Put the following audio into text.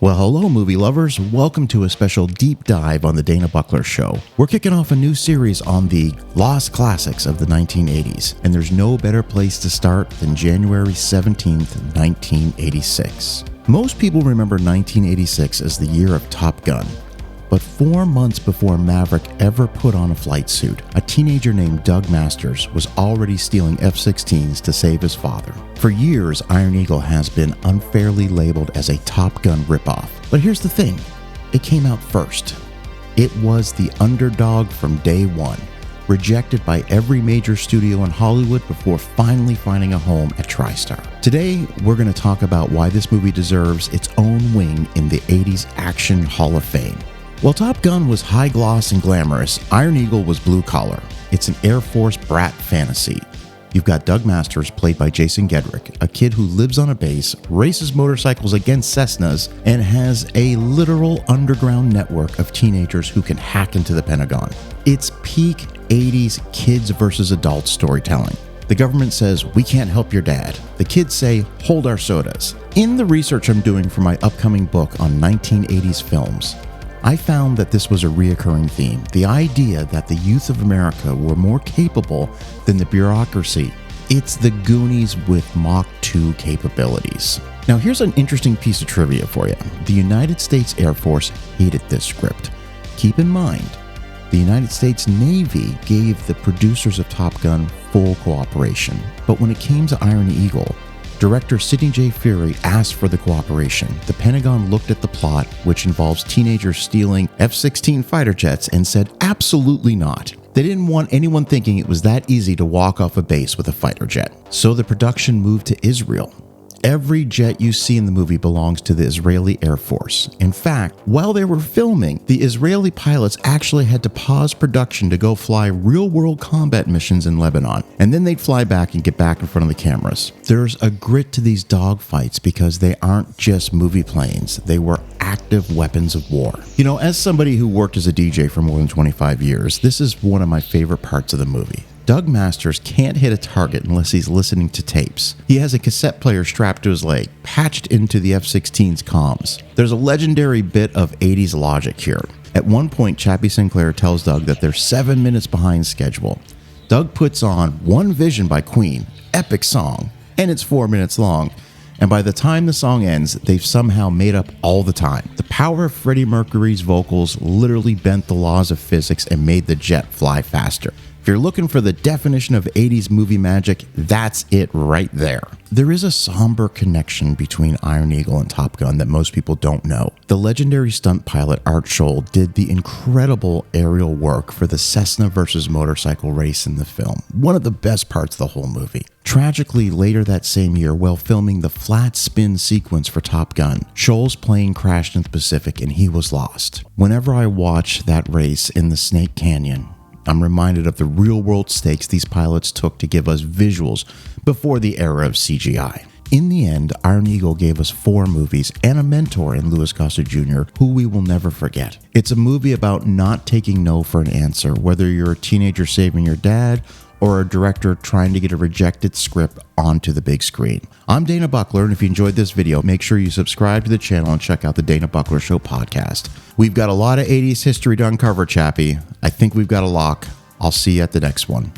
Well, hello, movie lovers. Welcome to a special deep dive on the DanaBuckler Show. We're kicking off a new series on the lost classics of the 1980s, and there's no better place to start than January 17th, 1986. Most people remember 1986 as the year of Top Gun. But 4 months before Maverick ever put on a flight suit, a teenager named Doug Masters was already stealing F-16s to save his father. For years, Iron Eagle has been unfairly labeled as a Top Gun ripoff. But here's the thing, it came out first. It was the underdog from day one, rejected by every major studio in Hollywood before finally finding a home at TriStar. Today, we're going to talk about why this movie deserves its own wing in the 80s Action Hall of Fame. While Top Gun was high gloss and glamorous, Iron Eagle was blue collar. It's an Air Force brat fantasy. You've got Doug Masters, played by Jason Gedrick, a kid who lives on a base, races motorcycles against Cessnas, and has a literal underground network of teenagers who can hack into the Pentagon. It's peak 80s kids versus adults storytelling. The government says, "We can't help your dad." The kids say, "Hold our sodas." In the research I'm doing for my upcoming book on 1980s films, I found that this was a reoccurring theme, the idea that the youth of America were more capable than the bureaucracy. It's the Goonies with Mach 2 capabilities. Now here's an interesting piece of trivia for you. The United States Air Force hated this script. Keep in mind, the United States Navy gave the producers of Top Gun full cooperation. But when it came to Iron Eagle, director Sidney J. Furie asked for the cooperation. The Pentagon looked at the plot, which involves teenagers stealing F-16 fighter jets, and said absolutely not. They didn't want anyone thinking it was that easy to walk off a base with a fighter jet. So the production moved to Israel. Every jet you see in the movie belongs to the Israeli Air Force. In fact, while they were filming, the Israeli pilots actually had to pause production to go fly real-world combat missions in Lebanon, and then they'd fly back and get back in front of the cameras. There's a grit to these dogfights because they aren't just movie planes, they were active weapons of war. You know, as somebody who worked as a DJ for more than 25 years, this is one of my favorite parts of the movie. Doug Masters can't hit a target unless he's listening to tapes. He has a cassette player strapped to his leg, patched into the F-16's comms. There's a legendary bit of 80s logic here. At one point, Chappy Sinclair tells Doug that they're 7 minutes behind schedule. Doug puts on One Vision by Queen, epic song, and it's 4 minutes long. And by the time the song ends, they've somehow made up all the time. The power of Freddie Mercury's vocals literally bent the laws of physics and made the jet fly faster. If you're looking for the definition of 80s movie magic, that's it right there. There is a somber connection between Iron Eagle and Top Gun that most people don't know. The legendary stunt pilot Art Scholl did the incredible aerial work for the Cessna versus motorcycle race in the film, one of the best parts of the whole movie. Tragically, later that same year, while filming the flat spin sequence for Top Gun, Scholl's plane crashed in the Pacific and he was lost. Whenever I watch that race in the Snake Canyon, I'm reminded of the real-world stakes these pilots took to give us visuals before the era of CGI. In the end, Iron Eagle gave us 4 movies and a mentor in Louis Gossett Jr., who we will never forget. It's a movie about not taking no for an answer, whether you're a teenager saving your dad or a director trying to get a rejected script onto the big screen. I'm DanaBuckler, and if you enjoyed this video, make sure you subscribe to the channel and check out the DanaBuckler Show podcast. We've got a lot of 80s history to uncover, Chappy. I think we've got a lock. I'll see you at the next one.